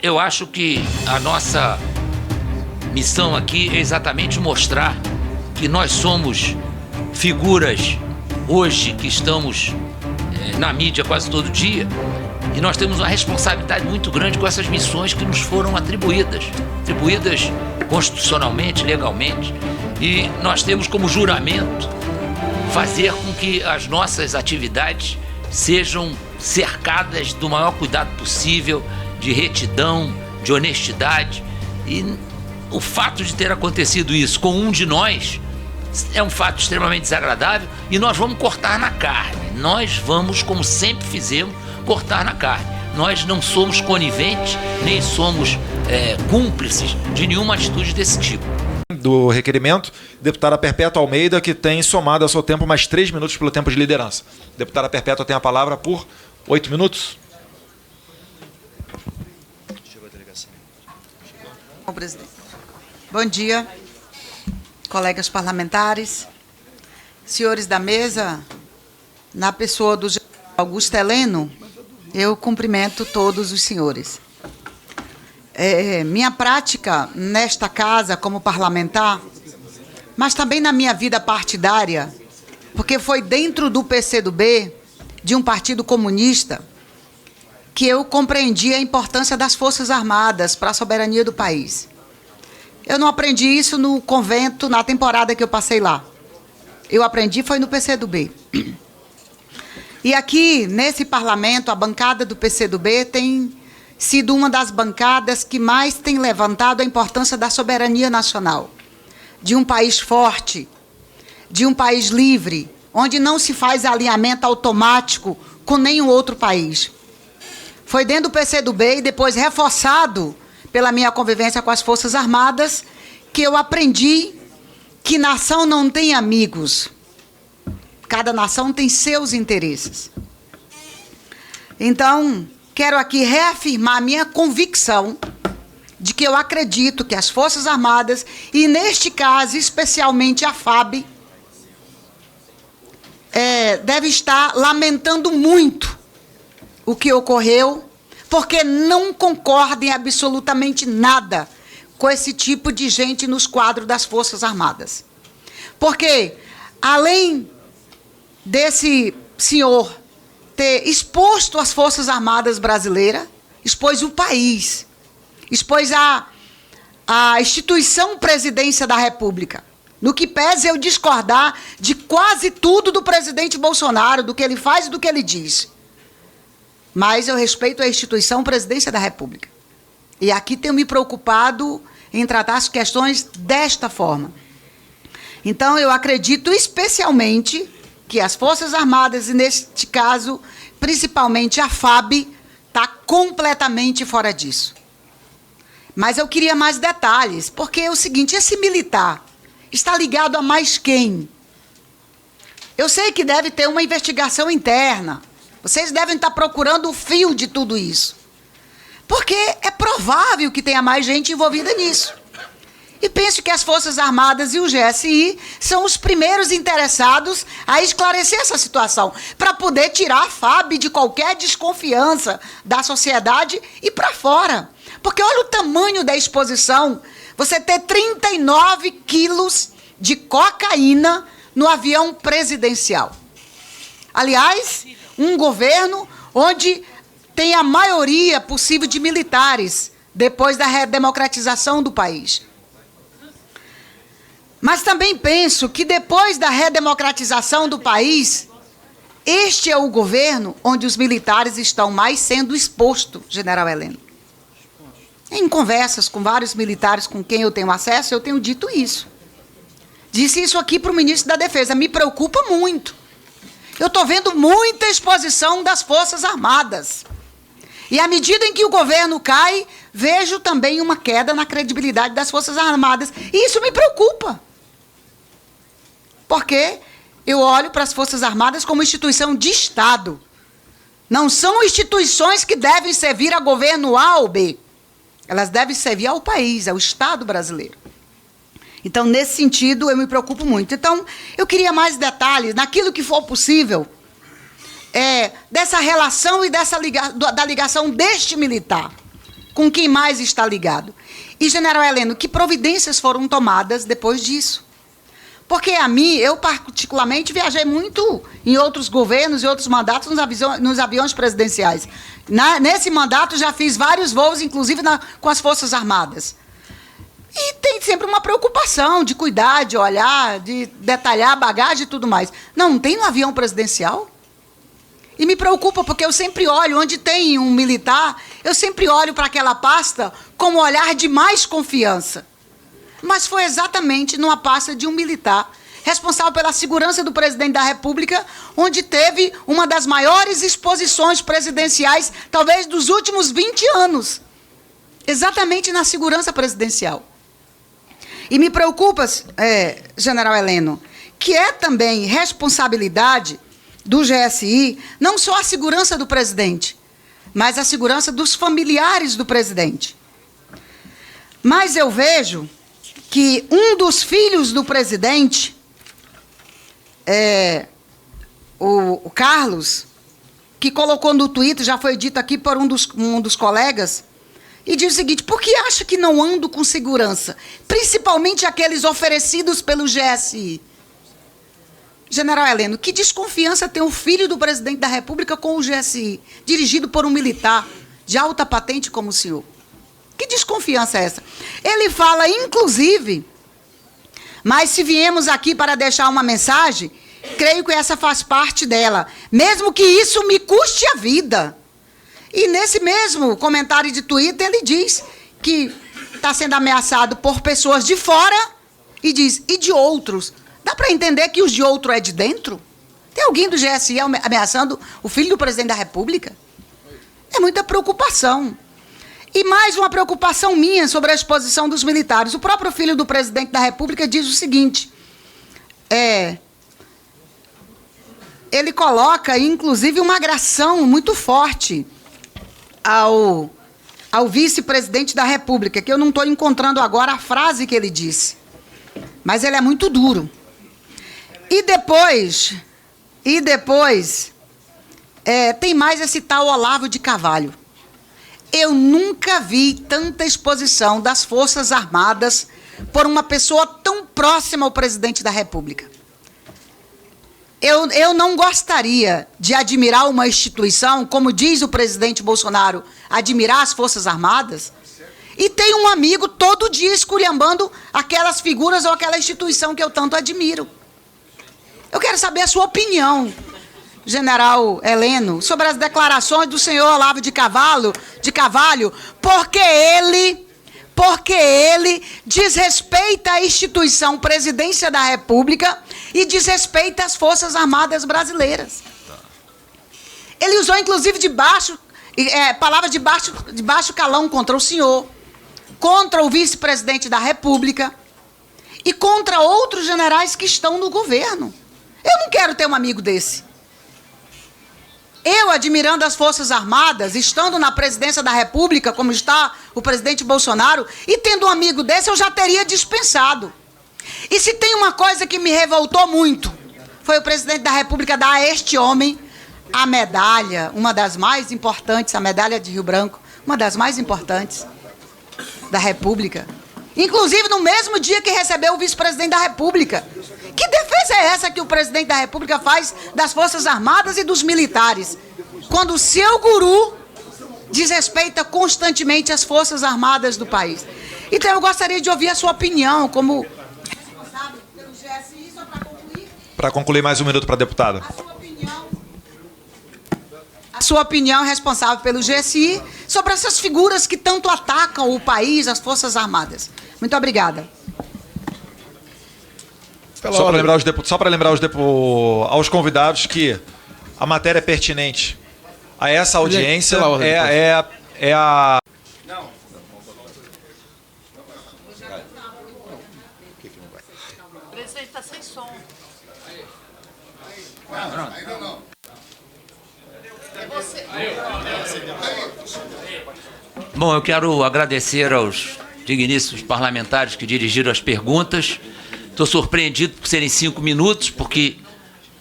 eu acho que a nossa missão aqui é exatamente mostrar que nós somos figuras hoje que estamos na mídia quase todo dia, e nós temos uma responsabilidade muito grande com essas missões que nos foram atribuídas constitucionalmente, legalmente, e nós temos como juramento fazer com que as nossas atividades sejam cercadas do maior cuidado possível, de retidão, de honestidade. E o fato de ter acontecido isso com um de nós é um fato extremamente desagradável, e nós vamos cortar na carne. Nós vamos, como sempre fizemos, cortar na carne. Nós não somos coniventes, nem somos cúmplices de nenhuma atitude desse tipo. Do requerimento, deputada Perpétua Almeida, que tem somado ao seu tempo mais 3 minutos pelo tempo de liderança. Deputada Perpétua tem a palavra por 8 minutos. Bom, presidente. Bom dia, colegas parlamentares, senhores da mesa, na pessoa do general Augusto Heleno, eu cumprimento todos os senhores. Minha prática nesta casa como parlamentar, mas também na minha vida partidária, porque foi dentro do PCdoB, de um partido comunista, que eu compreendi a importância das Forças Armadas para a soberania do país. Eu não aprendi isso no convento, na temporada que eu passei lá. Eu aprendi foi no PCdoB. E aqui, nesse parlamento, a bancada do PCdoB tem sido uma das bancadas que mais tem levantado a importância da soberania nacional, de um país forte, de um país livre, onde não se faz alinhamento automático com nenhum outro país. Foi dentro do PCdoB e depois reforçado pela minha convivência com as Forças Armadas que eu aprendi que nação não tem amigos. Cada nação tem seus interesses. Então, quero aqui reafirmar a minha convicção de que eu acredito que as Forças Armadas, e neste caso, especialmente a FAB, deve estar lamentando muito o que ocorreu, porque não concorda em absolutamente nada com esse tipo de gente nos quadros das Forças Armadas. Porque, além desse senhor ter exposto as Forças Armadas brasileiras, expôs o país, expôs a instituição Presidência da República. No que pese eu discordar de quase tudo do presidente Bolsonaro, do que ele faz e do que ele diz. Mas eu respeito a instituição Presidência da República. E aqui tenho me preocupado em tratar as questões desta forma. Então, eu acredito especialmente que as Forças Armadas, e neste caso, principalmente a FAB, está completamente fora disso. Mas eu queria mais detalhes, porque é o seguinte, esse militar está ligado a mais quem? Eu sei que deve ter uma investigação interna. Vocês devem estar procurando o fio de tudo isso. Porque é provável que tenha mais gente envolvida nisso. E penso que as Forças Armadas e o GSI são os primeiros interessados a esclarecer essa situação, para poder tirar a FAB de qualquer desconfiança da sociedade e para fora. Porque olha o tamanho da exposição, você ter 39 quilos de cocaína no avião presidencial. Aliás, um governo onde tem a maioria possível de militares, depois da redemocratização do país. Mas também penso que depois da redemocratização do país, este é o governo onde os militares estão mais sendo expostos, general Heleno. Em conversas com vários militares com quem eu tenho acesso, eu tenho dito isso. Disse isso aqui para o ministro da Defesa. Me preocupa muito. Eu estou vendo muita exposição das Forças Armadas. E à medida em que o governo cai, vejo também uma queda na credibilidade das Forças Armadas. E isso me preocupa. Porque eu olho para as Forças Armadas como instituição de Estado. Não são instituições que devem servir a governo A ou B. Elas devem servir ao país, ao Estado brasileiro. Então, nesse sentido, eu me preocupo muito. Então, eu queria mais detalhes, naquilo que for possível, dessa relação e da ligação deste militar com quem mais está ligado. E, general Heleno, que providências foram tomadas depois disso? Porque eu particularmente viajei muito em outros governos e outros mandatos nos aviões presidenciais. Nesse mandato já fiz vários voos, inclusive com as Forças Armadas. E tem sempre uma preocupação de cuidar, de olhar, de detalhar a bagagem e tudo mais. Não tem no avião presidencial? E me preocupa, porque eu sempre olho, onde tem um militar, eu sempre olho para aquela pasta com um olhar de mais confiança. Mas foi exatamente numa pasta de um militar, responsável pela segurança do presidente da República, onde teve uma das maiores exposições presidenciais, talvez dos últimos 20 anos. Exatamente na segurança presidencial. E me preocupa, general Heleno, que é também responsabilidade do GSI, não só a segurança do presidente, mas a segurança dos familiares do presidente. Mas eu vejo que um dos filhos do presidente, o Carlos, que colocou no Twitter, já foi dito aqui por um dos colegas, e diz o seguinte: por que acha que não ando com segurança? Principalmente aqueles oferecidos pelo GSI. General Heleno, que desconfiança tem o filho do presidente da República com o GSI, dirigido por um militar de alta patente como o senhor? Que desconfiança é essa? Ele fala, inclusive, mas se viemos aqui para deixar uma mensagem, creio que essa faz parte dela, mesmo que isso me custe a vida. E nesse mesmo comentário de Twitter, ele diz que está sendo ameaçado por pessoas de fora e diz, e de outros. Dá para entender que os de outro é de dentro? Tem alguém do GSI ameaçando o filho do presidente da República? É muita preocupação. E mais uma preocupação minha sobre a exposição dos militares. O próprio filho do presidente da República diz o seguinte, ele coloca, inclusive, uma agressão muito forte ao vice-presidente da República, que eu não estou encontrando agora a frase que ele disse, mas ele é muito duro. E depois tem mais esse tal Olavo de Carvalho. Eu nunca vi tanta exposição das Forças Armadas por uma pessoa tão próxima ao presidente da República. Eu não gostaria de admirar uma instituição, como diz o presidente Bolsonaro, admirar as Forças Armadas, e tem um amigo todo dia esculhambando aquelas figuras ou aquela instituição que eu tanto admiro. Eu quero saber a sua opinião, general Heleno, sobre as declarações do senhor Olavo de Carvalho, porque ele desrespeita a instituição Presidência da República e desrespeita as Forças Armadas brasileiras. Ele usou, inclusive, palavras de baixo calão contra o senhor, contra o vice-presidente da República e contra outros generais que estão no governo. Eu não quero ter um amigo desse. Eu, admirando as Forças Armadas, estando na presidência da República, como está o presidente Bolsonaro, e tendo um amigo desse, eu já teria dispensado. E se tem uma coisa que me revoltou muito, foi o presidente da República dar a este homem a medalha, uma das mais importantes, a medalha de Rio Branco, uma das mais importantes da República. Inclusive no mesmo dia que recebeu o vice-presidente da República. Que defesa é essa que o presidente da República faz das Forças Armadas e dos militares, quando o seu guru desrespeita constantemente as Forças Armadas do país? Então eu gostaria de ouvir a sua opinião como responsável pelo GSI, só para concluir. Para concluir, mais um minuto para a deputada. A sua opinião responsável pelo GSI sobre essas figuras que tanto atacam o país, as Forças Armadas. Muito obrigada. Só para lembrar aos convidados que a matéria pertinente a essa audiência é a... O presidente está sem som. Não. Bom, eu quero agradecer aos digníssimos parlamentares que dirigiram as perguntas. Estou surpreendido por serem 5 minutos, porque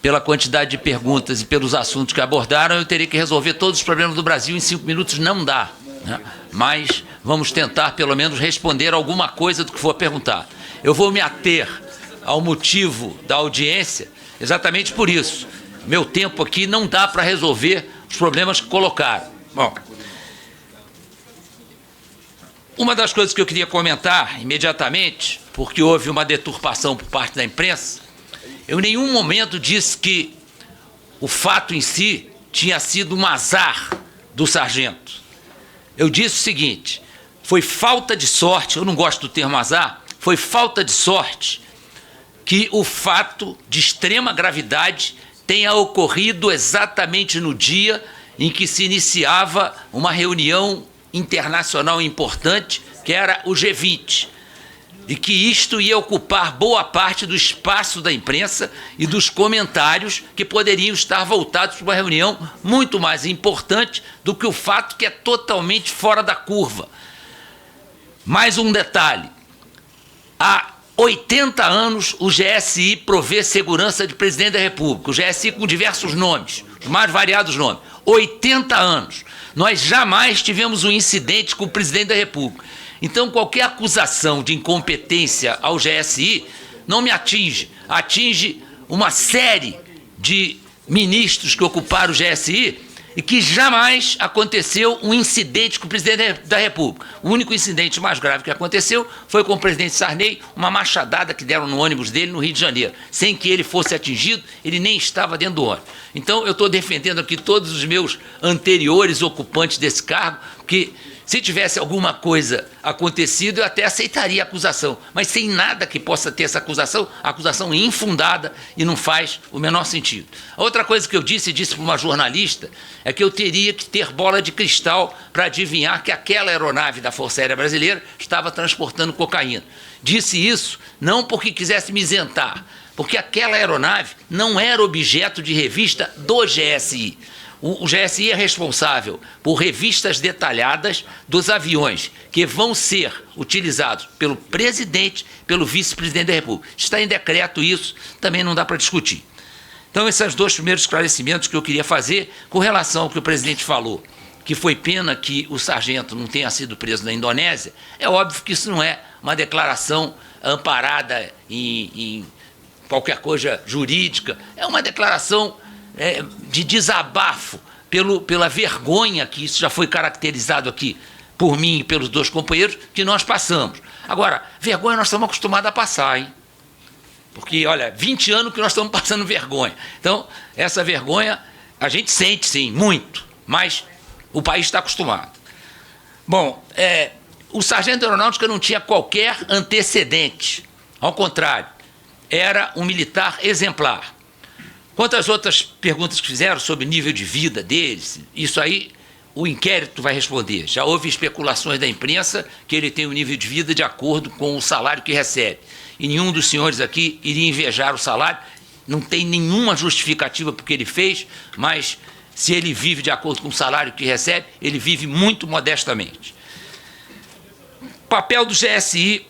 pela quantidade de perguntas e pelos assuntos que abordaram, eu teria que resolver todos os problemas do Brasil em 5 minutos, não dá. né? Mas vamos tentar, pelo menos, responder alguma coisa do que for perguntar. Eu vou me ater ao motivo da audiência exatamente por isso. Meu tempo aqui não dá para resolver os problemas que colocaram. Bom, uma das coisas que eu queria comentar imediatamente, porque houve uma deturpação por parte da imprensa, eu em nenhum momento disse que o fato em si tinha sido um azar do sargento. Eu disse o seguinte: foi falta de sorte, eu não gosto do termo azar, foi falta de sorte que o fato de extrema gravidade tenha ocorrido exatamente no dia em que se iniciava uma reunião internacional importante, que era o G20, e que isto ia ocupar boa parte do espaço da imprensa e dos comentários que poderiam estar voltados para uma reunião muito mais importante do que o fato que é totalmente fora da curva. Mais um detalhe: há 80 anos o GSI provê segurança de presidente da República, o GSI com diversos nomes, os mais variados nomes. 80 anos. Nós jamais tivemos um incidente com o presidente da República. Então, qualquer acusação de incompetência ao GSI não me atinge. Atinge uma série de ministros que ocuparam o GSI e que jamais aconteceu um incidente com o presidente da República. O único incidente mais grave que aconteceu foi com o presidente Sarney, uma machadada que deram no ônibus dele no Rio de Janeiro. Sem que ele fosse atingido, ele nem estava dentro do ônibus. Então, eu estou defendendo aqui todos os meus anteriores ocupantes desse cargo, que se tivesse alguma coisa acontecido, eu até aceitaria a acusação, mas sem nada que possa ter essa acusação, a acusação infundada e não faz o menor sentido. A outra coisa que eu disse para uma jornalista, é que eu teria que ter bola de cristal para adivinhar que aquela aeronave da Força Aérea Brasileira estava transportando cocaína. Disse isso não porque quisesse me isentar, porque aquela aeronave não era objeto de revista do GSI. O GSI é responsável por revistas detalhadas dos aviões que vão ser utilizados pelo presidente, pelo vice-presidente da República. Está em decreto isso, também não dá para discutir. Então, esses são os dois primeiros esclarecimentos que eu queria fazer com relação ao que o presidente falou, que foi pena que o sargento não tenha sido preso na Indonésia. É óbvio que isso não é uma declaração amparada em qualquer coisa jurídica, é uma declaração de desabafo pela vergonha, que isso já foi caracterizado aqui por mim e pelos dois companheiros, que nós passamos. Agora, vergonha nós estamos acostumados a passar, hein? Porque, olha, 20 anos que nós estamos passando vergonha. Então, essa vergonha a gente sente, sim, muito, mas o país está acostumado. Bom, o sargento da aeronáutica não tinha qualquer antecedente. Ao contrário, era um militar exemplar. Quanto às outras perguntas que fizeram sobre o nível de vida deles, isso aí o inquérito vai responder. Já houve especulações da imprensa que ele tem um nível de vida de acordo com o salário que recebe. E nenhum dos senhores aqui iria invejar o salário, não tem nenhuma justificativa porque ele fez, mas se ele vive de acordo com o salário que recebe, ele vive muito modestamente. Papel do GSI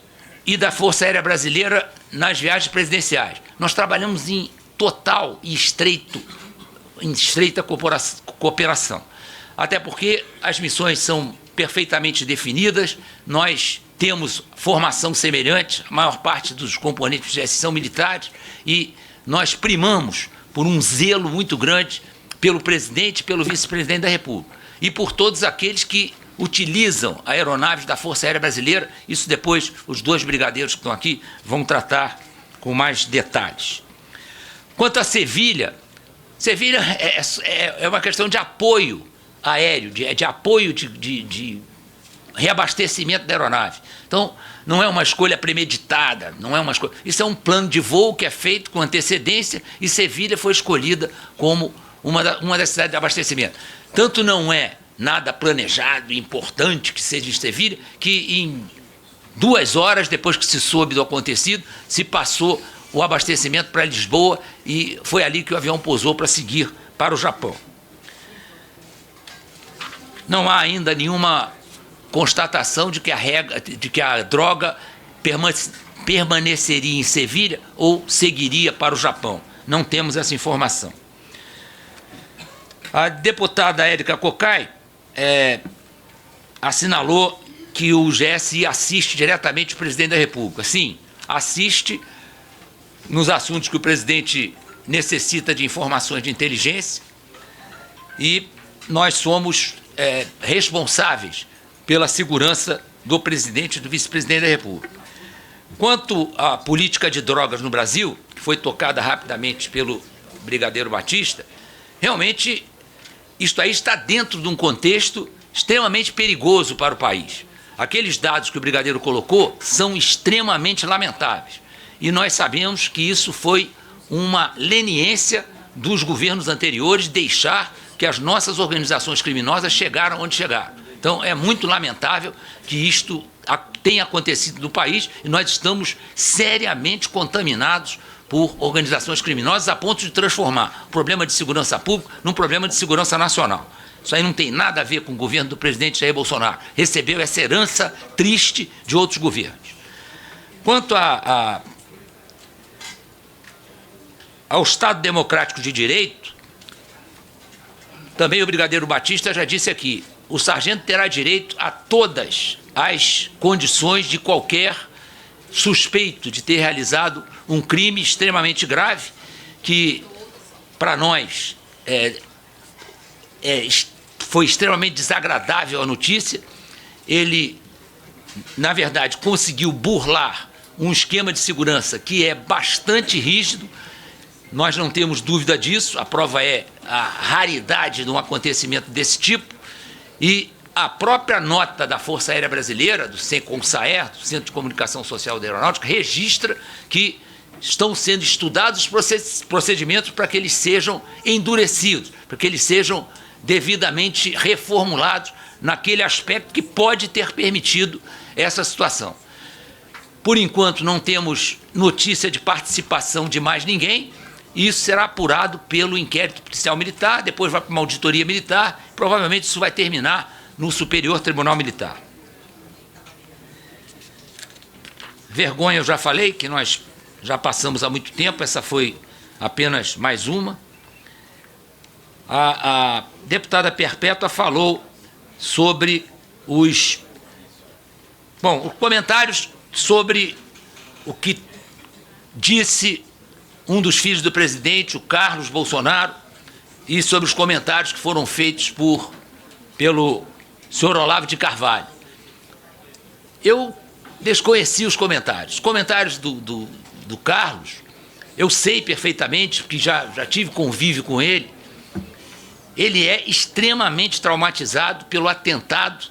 e da Força Aérea Brasileira nas viagens presidenciais. Nós trabalhamos em total e estreita cooperação. Até porque as missões são perfeitamente definidas, nós temos formação semelhante, a maior parte dos componentes do GSI são militares, e nós primamos por um zelo muito grande pelo presidente e pelo vice-presidente da República, e por todos aqueles que utilizam aeronaves da Força Aérea Brasileira. Isso depois os dois brigadeiros que estão aqui vão tratar com mais detalhes. Quanto a Sevilha, é uma questão de apoio aéreo, de apoio de reabastecimento da aeronave. Então, não é uma escolha premeditada, não é uma escolha. Isso é um plano de voo que é feito com antecedência e Sevilha foi escolhida como uma das cidades de abastecimento. Tanto não é nada planejado, importante que seja em Sevilha, que em 2 horas depois que se soube do acontecido, se passou o abastecimento para Lisboa e foi ali que o avião pousou para seguir para o Japão. Não há ainda nenhuma constatação de que a droga permaneceria em Sevilha ou seguiria para o Japão. Não temos essa informação. A deputada Érica Cocai assinalou que o GSI assiste diretamente o presidente da República. Sim, assiste nos assuntos que o presidente necessita de informações de inteligência e nós somos responsáveis pela segurança do presidente e do vice-presidente da República. Quanto à política de drogas no Brasil, que foi tocada rapidamente pelo brigadeiro Batista, realmente isto aí está dentro de um contexto extremamente perigoso para o país. Aqueles dados que o brigadeiro colocou são extremamente lamentáveis. E nós sabemos que isso foi uma leniência dos governos anteriores deixar que as nossas organizações criminosas chegaram onde chegaram. Então, é muito lamentável que isto tenha acontecido no país e nós estamos seriamente contaminados por organizações criminosas a ponto de transformar o problema de segurança pública num problema de segurança nacional. Isso aí não tem nada a ver com o governo do presidente Jair Bolsonaro. Recebeu essa herança triste de outros governos. Quanto ao Estado Democrático de Direito, também o brigadeiro Batista já disse aqui, o sargento terá direito a todas as condições de qualquer suspeito de ter realizado um crime extremamente grave, que para nós foi extremamente desagradável a notícia. Ele, na verdade, conseguiu burlar um esquema de segurança que é bastante rígido. Nós não temos dúvida disso, a prova é a raridade de um acontecimento desse tipo, e a própria nota da Força Aérea Brasileira, do CENCOM-SAER, do Centro de Comunicação Social da Aeronáutica, registra que estão sendo estudados os procedimentos para que eles sejam endurecidos, para que eles sejam devidamente reformulados naquele aspecto que pode ter permitido essa situação. Por enquanto, não temos notícia de participação de mais ninguém. Isso será apurado pelo inquérito policial militar, depois vai para uma auditoria militar, provavelmente isso vai terminar no Superior Tribunal Militar. Vergonha, eu já falei, que nós já passamos há muito tempo, essa foi apenas mais uma. A deputada Perpétua falou sobre os comentários sobre o que disse um dos filhos do presidente, o Carlos Bolsonaro, e sobre os comentários que foram feitos pelo senhor Olavo de Carvalho. Eu desconheci os comentários. Os comentários do Carlos, eu sei perfeitamente, porque já tive convívio com ele. Ele é extremamente traumatizado pelo atentado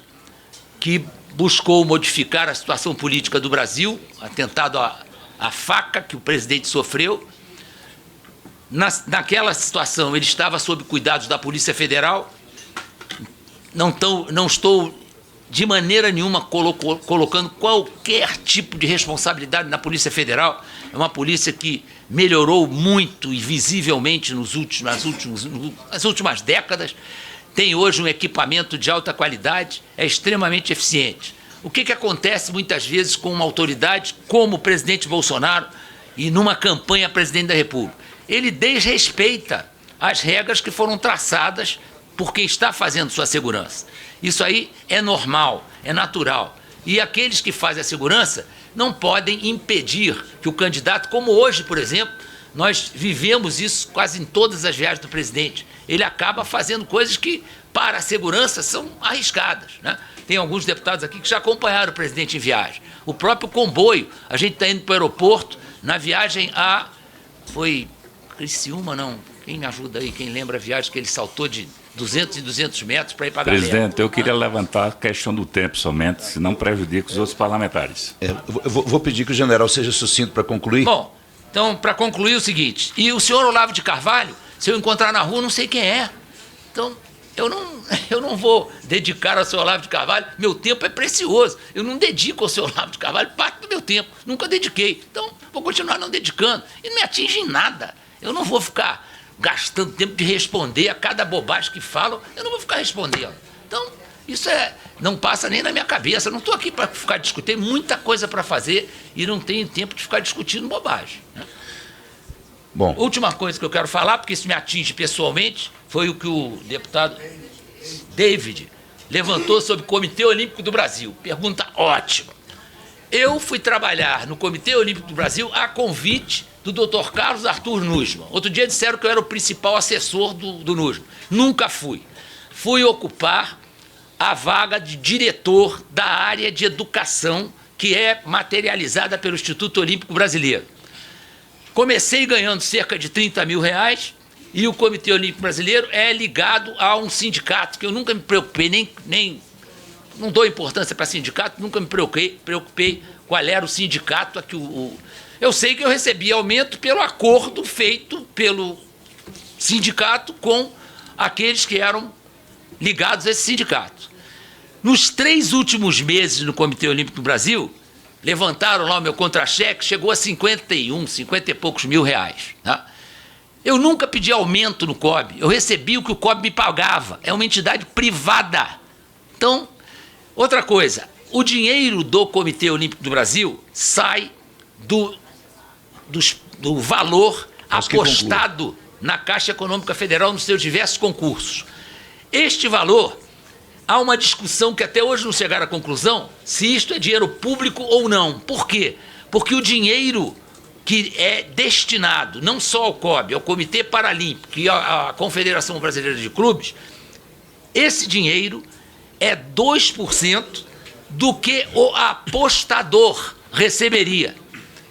que buscou modificar a situação política do Brasil, atentado à faca que o presidente sofreu. Naquela situação, ele estava sob cuidados da Polícia Federal. Não estou de maneira nenhuma colocando qualquer tipo de responsabilidade na Polícia Federal. É uma polícia que melhorou muito e visivelmente nas últimas décadas. Tem hoje um equipamento de alta qualidade, é extremamente eficiente. O que acontece muitas vezes com uma autoridade como o presidente Bolsonaro e numa campanha a presidente da República? Ele desrespeita as regras que foram traçadas por quem está fazendo sua segurança. Isso aí é normal, é natural. E aqueles que fazem a segurança não podem impedir que o candidato, como hoje, por exemplo, nós vivemos isso quase em todas as viagens do presidente. Ele acaba fazendo coisas que, para a segurança, são arriscadas, né? Tem alguns deputados aqui que já acompanharam o presidente em viagem. O próprio comboio, a gente está indo para o aeroporto, na viagem foi Criciúma, não? Quem me ajuda aí? Quem lembra a viagem que ele saltou de 200 e 200 metros para ir para a galera? Presidente, eu queria levantar a questão do tempo somente, se não prejudica os outros parlamentares. Eu vou pedir que o general seja sucinto para concluir. Bom, então, para concluir o seguinte, e o senhor Olavo de Carvalho, se eu encontrar na rua, não sei quem é. Então, eu não vou dedicar ao senhor Olavo de Carvalho, meu tempo é precioso. Eu não dedico ao senhor Olavo de Carvalho parte do meu tempo, nunca dediquei. Então, vou continuar não dedicando. E não me atinge em nada. Eu não vou ficar gastando tempo de responder a cada bobagem que falam, eu não vou ficar respondendo. Então, isso não passa nem na minha cabeça. Eu não estou aqui para ficar discutindo, tem muita coisa para fazer e não tenho tempo de ficar discutindo bobagem, né? Bom. Última coisa que eu quero falar, porque isso me atinge pessoalmente, foi o que o deputado David levantou sobre o Comitê Olímpico do Brasil. Pergunta ótima. Eu fui trabalhar no Comitê Olímpico do Brasil a convite do Dr. Carlos Arthur Nussmann. Outro dia disseram que eu era o principal assessor do Nussmann. Nunca fui. Fui ocupar a vaga de diretor da área de educação, que é materializada pelo Instituto Olímpico Brasileiro. Comecei ganhando cerca de R$30 mil, e o Comitê Olímpico Brasileiro é ligado a um sindicato, que eu nunca me preocupei, não dou importância para sindicato, nunca me preocupei qual era o sindicato. Eu sei que eu recebi aumento pelo acordo feito pelo sindicato com aqueles que eram ligados a esse sindicato. Nos 3 últimos meses no Comitê Olímpico do Brasil, levantaram lá o meu contra-cheque, chegou a 50 e poucos mil reais. Tá? Eu nunca pedi aumento no COB, eu recebi o que o COB me pagava, é uma entidade privada. Então, outra coisa, o dinheiro do Comitê Olímpico do Brasil sai do valor apostado na Caixa Econômica Federal nos seus diversos concursos. Este valor, há uma discussão que até hoje não chegaram à conclusão se isto é dinheiro público ou não. Por quê? Porque o dinheiro que é destinado não só ao COB, ao Comitê Paralímpico e à Confederação Brasileira de Clubes, esse dinheiro é 2% do que o apostador receberia.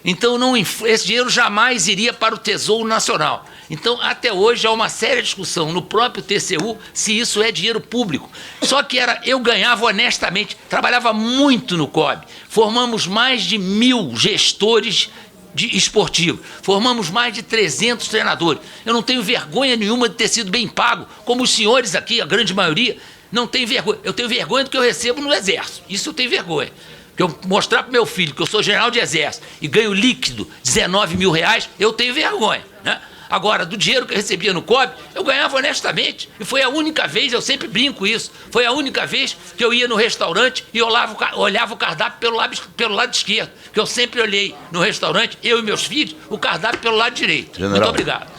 Então, esse dinheiro jamais iria para o Tesouro Nacional. Então, até hoje, há uma séria discussão no próprio TCU se isso é dinheiro público. Só que eu ganhava honestamente, trabalhava muito no COB. Formamos mais de 1.000 gestores esportivos. Formamos mais de 300 treinadores. Eu não tenho vergonha nenhuma de ter sido bem pago, como os senhores aqui, a grande maioria, não tem vergonha. Eu tenho vergonha do que eu recebo no Exército. Isso eu tenho vergonha. Que eu mostrar para o meu filho que eu sou general de Exército e ganho líquido R$19 mil, eu tenho vergonha, né? Agora, do dinheiro que eu recebia no COB, eu ganhava honestamente. E foi a única vez, eu sempre brinco isso, foi a única vez que eu ia no restaurante e olhava o cardápio pelo lado esquerdo. Que eu sempre olhei no restaurante, eu e meus filhos, o cardápio pelo lado direito. General, muito obrigado.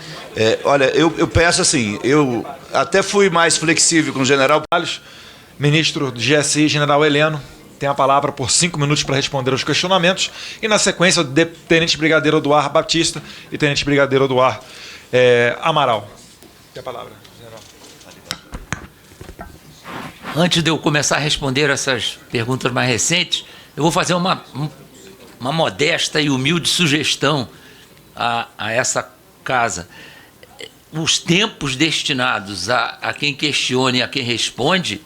Olha, eu peço assim, eu até fui mais flexível com o general. Ministro do GSI, general Heleno, tem a palavra por 5 minutos para responder aos questionamentos. E, na sequência, o Tenente Brigadeiro Eduardo Batista e Tenente Brigadeiro Eduardo Amaral. Tem a palavra, general. Antes de eu começar a responder essas perguntas mais recentes, eu vou fazer uma modesta e humilde sugestão a essa casa. Os tempos destinados a quem questiona e a quem responde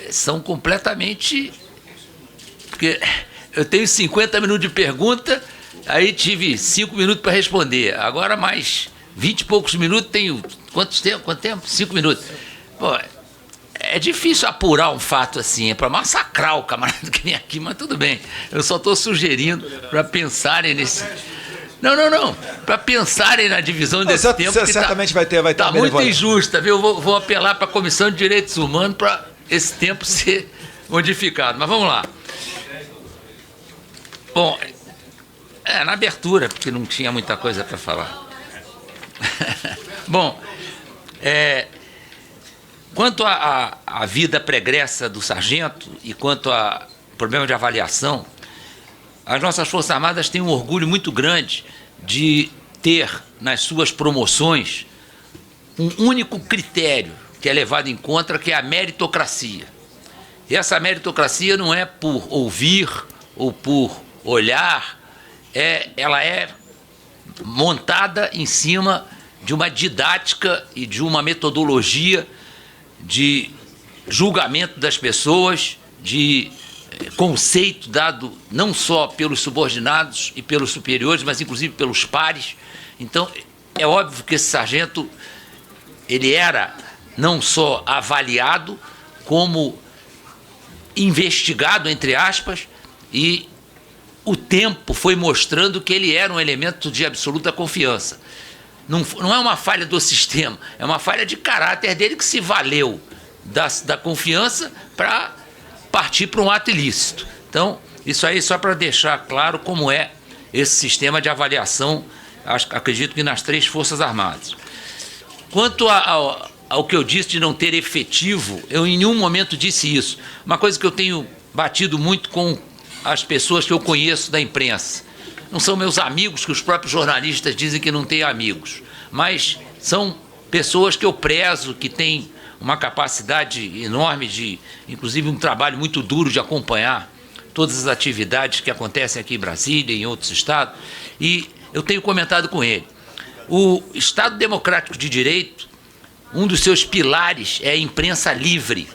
são completamente... Porque eu tenho 50 minutos de pergunta, aí tive 5 minutos para responder. Agora mais 20 e poucos minutos, tenho... Quanto tempo? 5 minutos. Pô, é difícil apurar um fato assim, é para massacrar o camarada que vem aqui, mas tudo bem. Eu só estou sugerindo para pensarem nesse... Não. Para pensarem na divisão desse tempo, que certamente vai ter tá muito injusta, viu? Eu vou apelar para a Comissão de Direitos Humanos para esse tempo ser modificado. Mas vamos lá. Bom, na abertura, porque não tinha muita coisa para falar. Bom, quanto à vida pregressa do sargento e quanto ao problema de avaliação, as nossas Forças Armadas têm um orgulho muito grande de ter nas suas promoções um único critério que é levado em conta, que é a meritocracia. E essa meritocracia não é por ouvir ou por olhar, ela é montada em cima de uma didática e de uma metodologia de julgamento das pessoas, de conceito dado não só pelos subordinados e pelos superiores, mas inclusive pelos pares. Então, é óbvio que esse sargento, ele era não só avaliado, como investigado, entre aspas, e o tempo foi mostrando que ele era um elemento de absoluta confiança. Não é uma falha do sistema, é uma falha de caráter dele que se valeu da confiança para partir para um ato ilícito. Então, isso aí só para deixar claro como é esse sistema de avaliação, acredito que nas 3 Forças Armadas. Quanto ao que eu disse de não ter efetivo, eu em nenhum momento disse isso. Uma coisa que eu tenho batido muito com as pessoas que eu conheço da imprensa. Não são meus amigos, que os próprios jornalistas dizem que não têm amigos, mas são pessoas que eu prezo, que têm uma capacidade enorme de, inclusive um trabalho muito duro de acompanhar todas as atividades que acontecem aqui em Brasília e em outros estados, e eu tenho comentado com ele. O Estado Democrático de Direito, um dos seus pilares é a imprensa livre.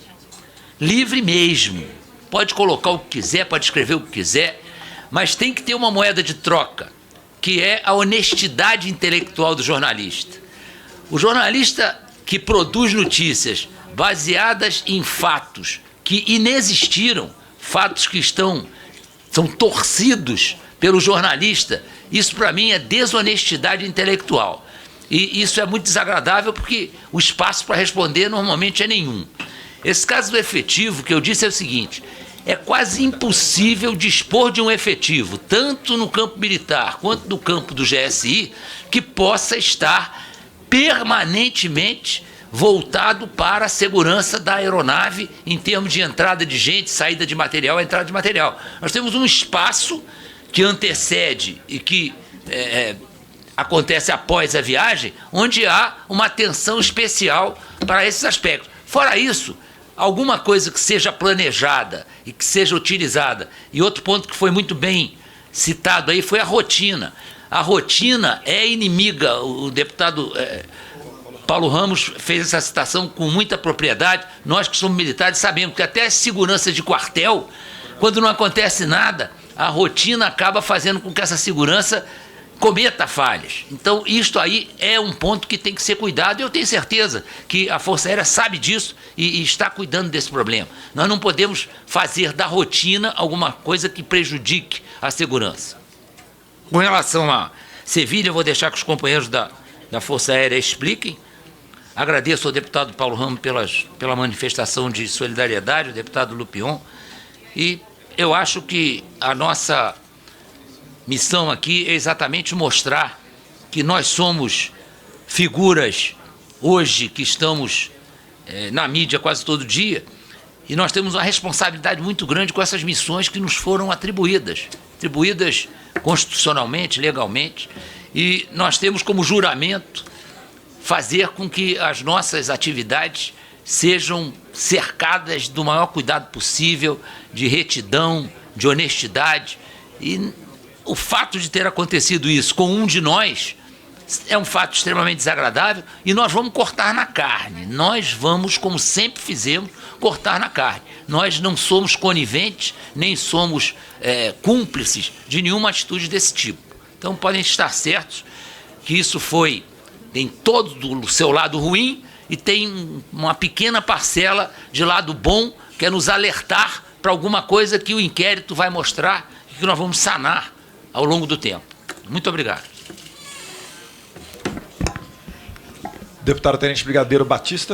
Livre mesmo. Pode colocar o que quiser, pode escrever o que quiser, mas tem que ter uma moeda de troca, que é a honestidade intelectual do jornalista. O jornalista que produz notícias baseadas em fatos que inexistiram, fatos que são torcidos pelo jornalista, isso para mim é desonestidade intelectual. E isso é muito desagradável porque o espaço para responder normalmente é nenhum. Esse caso do efetivo que eu disse é o seguinte: é quase impossível dispor de um efetivo, tanto no campo militar quanto no campo do GSI, que possa estar permanentemente voltado para a segurança da aeronave em termos de entrada de gente, saída de material, entrada de material. Nós temos um espaço que antecede e que acontece após a viagem, onde há uma atenção especial para esses aspectos. Fora isso, alguma coisa que seja planejada e que seja utilizada. E outro ponto que foi muito bem citado aí foi a rotina. A rotina é inimiga. O deputado Paulo Ramos fez essa citação com muita propriedade. Nós que somos militares sabemos que até a segurança de quartel, quando não acontece nada, a rotina acaba fazendo com que essa segurança cometa falhas. Então, isto aí é um ponto que tem que ser cuidado, e eu tenho certeza que a Força Aérea sabe disso e está cuidando desse problema. Nós não podemos fazer da rotina alguma coisa que prejudique a segurança. Com relação a Sevilha, eu vou deixar que os companheiros da Força Aérea expliquem. Agradeço ao deputado Paulo Ramos pela manifestação de solidariedade, o deputado Lupion, e eu acho que a nossa missão aqui é exatamente mostrar que nós somos figuras hoje que estamos na mídia quase todo dia, e nós temos uma responsabilidade muito grande com essas missões que nos foram atribuídas constitucionalmente, legalmente, e nós temos como juramento fazer com que as nossas atividades sejam cercadas do maior cuidado possível, de retidão, de honestidade. E o fato de ter acontecido isso com um de nós é um fato extremamente desagradável, e nós vamos cortar na carne. Nós vamos, como sempre fizemos, cortar na carne. Nós não somos coniventes, nem somos cúmplices de nenhuma atitude desse tipo. Então podem estar certos que isso tem todo o seu lado ruim e tem uma pequena parcela de lado bom, que é nos alertar para alguma coisa que o inquérito vai mostrar e que nós vamos sanar ao longo do tempo. Muito obrigado. Deputado Tenente Brigadeiro Batista.